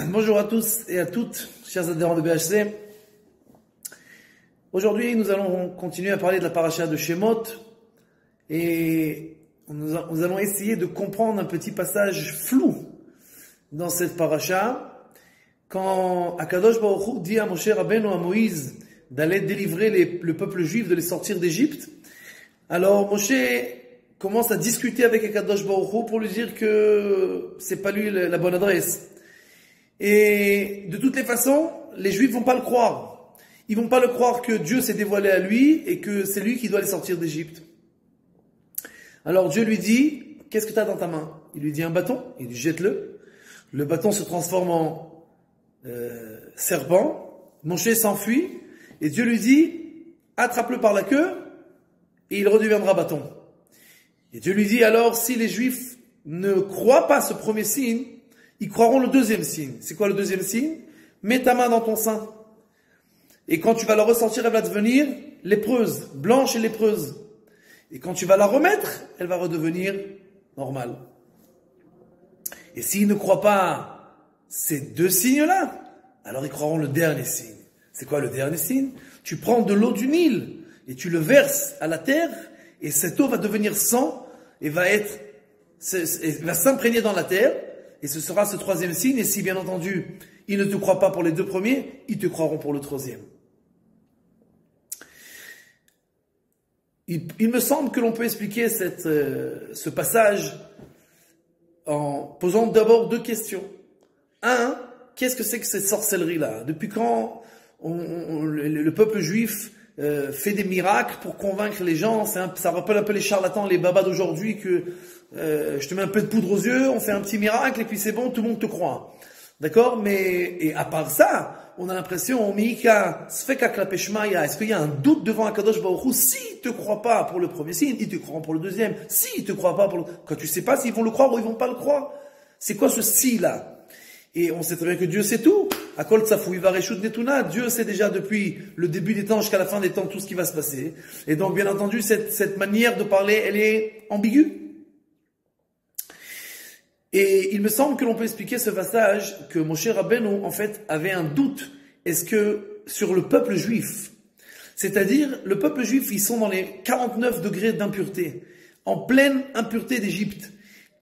Bonjour à tous et à toutes, chers adhérents de BHC. Aujourd'hui, nous allons continuer à parler de la paracha de Shemot et nous allons essayer de comprendre un petit passage flou dans cette paracha. Quand Akadosh Baruch Hu dit à Moshe Rabbeinu, à Moïse, d'aller délivrer le peuple juif, de les sortir d'Égypte, alors Moshe commence à discuter avec Akadosh Baruch Hu pour lui dire que c'est pas lui la bonne adresse. Et de toutes les façons, les Juifs vont pas le croire. Ils vont pas le croire que Dieu s'est dévoilé à lui et que c'est lui qui doit les sortir d'Égypte. Alors Dieu lui dit, qu'est-ce que tu as dans ta main? Il lui dit un bâton, il lui jette-le. Le bâton se transforme en serpent. Moshe s'enfuit et Dieu lui dit, attrape-le par la queue et il redeviendra bâton. Et Dieu lui dit alors, si les Juifs ne croient pas ce premier signe, ils croiront le deuxième signe. C'est quoi le deuxième signe? Mets ta main dans ton sein. Et quand tu vas la ressentir, elle va devenir lépreuse, blanche et lépreuse. Et quand tu vas la remettre, elle va redevenir normale. Et s'ils ne croient pas ces deux signes-là, alors ils croiront le dernier signe. C'est quoi le dernier signe? Tu prends de l'eau du Nil et tu le verses à la terre et cette eau va devenir sang et va s'imprégner dans la terre. Et ce sera ce troisième signe. Et si, bien entendu, ils ne te croient pas pour les deux premiers, ils te croiront pour le troisième. Il me semble que l'on peut expliquer ce passage en posant d'abord deux questions. Un, qu'est-ce que c'est que cette sorcellerie-là? Depuis quand le peuple juif fait des miracles pour convaincre les gens? Ça rappelle un peu les charlatans, les babas d'aujourd'hui que je te mets un peu de poudre aux yeux, on fait un petit miracle et puis c'est bon, tout le monde te croit. D'accord? Et à part ça, on a l'impression, est-ce qu'il y a un doute devant Akadosh Baruch Hu? S'ils te croient pas pour le premier signe, ils te croiront pour le deuxième. S'ils te croient pas quand tu sais pas s'ils vont le croire ou ils vont pas le croire. C'est quoi ce si-là? Et on sait très bien que Dieu sait tout. Akol Tsafou Ivareshut Netuna. Dieu sait déjà depuis le début des temps jusqu'à la fin des temps tout ce qui va se passer. Et donc, bien entendu, cette manière de parler, elle est ambiguë. Et il me semble que l'on peut expliquer ce passage que Moshe Rabbeinu, en fait, avait un doute. Est-ce que, sur le peuple juif, c'est-à-dire, le peuple juif, ils sont dans les 49 degrés d'impureté, en pleine impureté d'Égypte.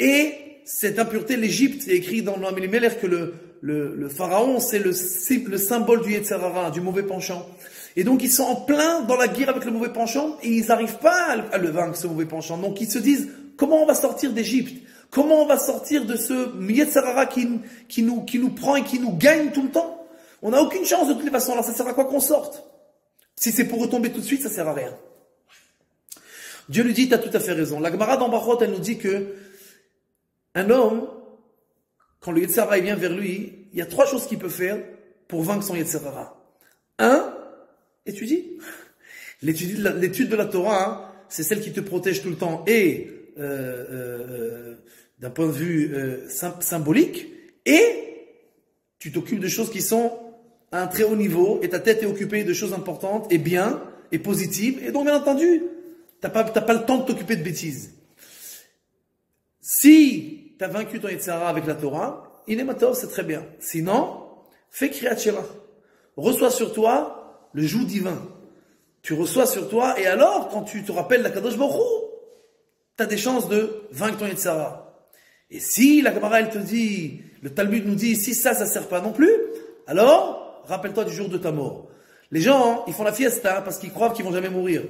Et cette impureté, l'Égypte, c'est écrit dans le Noam-Elimelech que le pharaon, c'est le symbole du Yetzer Hara, du mauvais penchant. Et donc, ils sont en plein dans la guerre avec le mauvais penchant, et ils n'arrivent pas à le vaincre, ce mauvais penchant. Donc, ils se disent, comment on va sortir d'Égypte? Comment on va sortir de ce Yetzer Hara qui nous prend et qui nous gagne tout le temps? On n'a aucune chance de toutes les façons. Alors ça sert à quoi qu'on sorte? Si c'est pour retomber tout de suite, ça sert à rien. Dieu lui dit, tu as tout à fait raison. La Gemara dans Brachot, elle nous dit que un homme, quand le Yetzer Hara vient vers lui, il y a trois choses qu'il peut faire pour vaincre son Yetzer Hara. Un, étudie. L'étude de la Torah, c'est celle qui te protège tout le temps et d'un point de vue symbolique, et tu t'occupes de choses qui sont à un très haut niveau, et ta tête est occupée de choses importantes, et bien, et positives, et donc bien entendu, t'as pas le temps de t'occuper de bêtises. Si tu as vaincu ton Yetzer Hara avec la Torah, Inematov, c'est très bien. Sinon, fais Kriyat Shema. Reçois sur toi le joug divin. Tu reçois sur toi, et alors, quand tu te rappelles la Kadosh Baruch Hu, tu as des chances de vaincre ton Yetzer Hara. Et si la Gemara, elle te dit, le Talmud nous dit, si ça sert pas non plus, alors, rappelle-toi du jour de ta mort. Les gens, ils font la fiesta parce qu'ils croient qu'ils vont jamais mourir.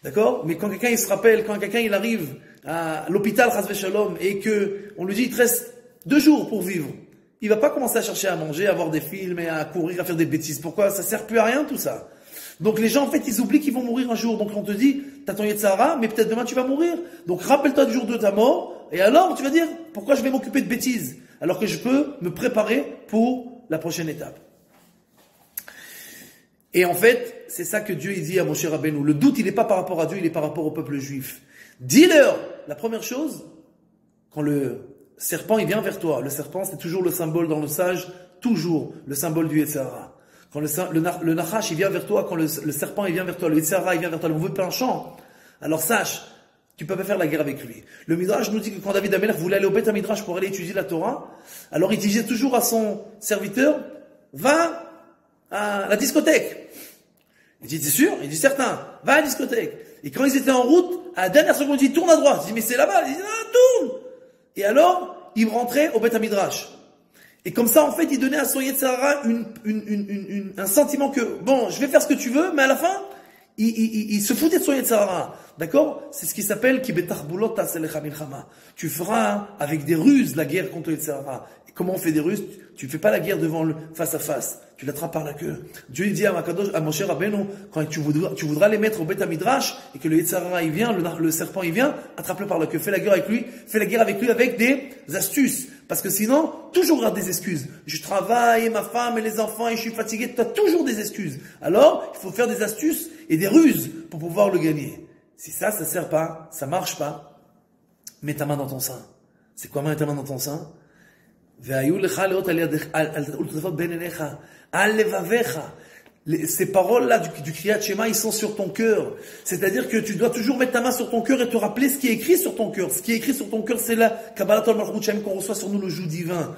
D'accord? Mais quand quelqu'un, il se rappelle, quand quelqu'un, il arrive à l'hôpital, Chas Shalom, et que on lui dit, il te reste 2 jours pour vivre, il va pas commencer à chercher à manger, à voir des films et à courir, à faire des bêtises. Pourquoi? Ça sert plus à rien, tout ça. Donc les gens, en fait, ils oublient qu'ils vont mourir un jour. Donc on te dit, t'as ton Yetzer Hara, mais peut-être demain tu vas mourir. Donc rappelle-toi du jour de ta mort, et alors tu vas dire, pourquoi je vais m'occuper de bêtises, alors que je peux me préparer pour la prochaine étape. Et en fait, c'est ça que Dieu il dit à Moshe Rabbeinu. Le doute, il n'est pas par rapport à Dieu, il est par rapport au peuple juif. Dis-leur, la première chose, quand le serpent il vient vers toi, le serpent c'est toujours le symbole dans le sage, toujours le symbole du Yetzer Hara. Quand le Nachash il vient vers toi, quand le serpent il vient vers toi, le Yetzer Hara il vient vers toi, le mauvais penchant, alors sache tu peux pas faire la guerre avec lui. Le Midrash nous dit que quand David Amelech voulait aller au Beth Midrash pour aller étudier la Torah, alors il disait toujours à son serviteur, va à la discothèque. Il dit, t'es sûr? Il dit, certain, va à la discothèque. Et quand ils étaient en route, à la dernière seconde, il dit, tourne à droite. Il dit, mais c'est là-bas. Il dit, non, tourne. Et alors, il rentrait au Beth Midrash. Et comme ça, en fait, il donnait à son Yetzirah un sentiment que, bon, je vais faire ce que tu veux, mais à la fin, il se foutait de son Yetzirah. D'accord? C'est ce qui s'appelle Ki betarbulot taselecha milchama. Tu feras avec des ruses la guerre contre le Yetzirah. Et comment on fait des ruses? Tu ne fais pas la guerre devant le face à face. Tu l'attrapes par la queue. Dieu dit à Moshe Rabbeinu, quand tu voudras les mettre au Beth Midrash et que le Yetzirah il vient, le serpent il vient, attrape-le par la queue. Fais la guerre avec lui avec des astuces. Parce que sinon, toujours garde des excuses. Je travaille, et ma femme et les enfants, et je suis fatigué. Tu as toujours des excuses. Alors, il faut faire des astuces et des ruses pour pouvoir le gagner. Si ça sert pas, ça marche pas, mets ta main dans ton sein. C'est quoi mettre ta main dans ton sein? Ces paroles-là du Kriyat Shema, ils sont sur ton cœur. C'est-à-dire que tu dois toujours mettre ta main sur ton cœur et te rappeler ce qui est écrit sur ton cœur. Ce qui est écrit sur ton cœur, c'est la Kabbalat al-Malchut Shem qu'on reçoit sur nous le joug divin.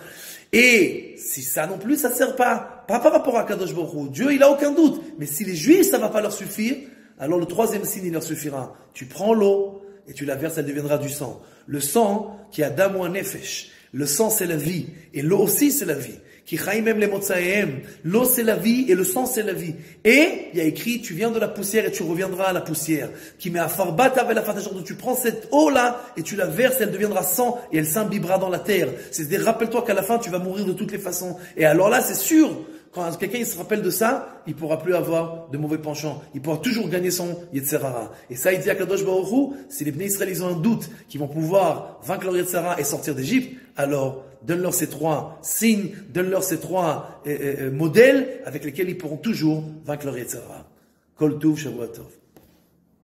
Et si ça non plus, ça sert pas par rapport à Kadosh Baruch Hu. Dieu, il a aucun doute. Mais si les Juifs, ça va pas leur suffire, alors le troisième signe, il leur suffira. Tu prends l'eau et tu la verses, elle deviendra du sang. Le sang qui a Dam ou Nefesh. Le sang, c'est la vie. Et l'eau aussi, c'est la vie. Ki chaim même les motzaehem. L'eau, c'est la vie et le sang, c'est la vie. Et il y a écrit, tu viens de la poussière et tu reviendras à la poussière. Qui met à farbata avec la fatachor. Tu prends cette eau-là et tu la verses, elle deviendra sang et elle s'imbibera dans la terre. C'est-à-dire, rappelle-toi qu'à la fin, tu vas mourir de toutes les façons. Et alors là, c'est sûr, quand quelqu'un il se rappelle de ça, il pourra plus avoir de mauvais penchants. Il pourra toujours gagner son Yetzirah. Et ça, il dit à Kadosh Baruch Hu, si les Bnei Israël ils ont un doute qu'ils vont pouvoir vaincre leur Yetzirah et sortir d'Égypte, alors donne-leur ces trois signes, donne-leur ces trois modèles avec lesquels ils pourront toujours vaincre leur Yetzirah. Kol Tuv, Shavua Tov.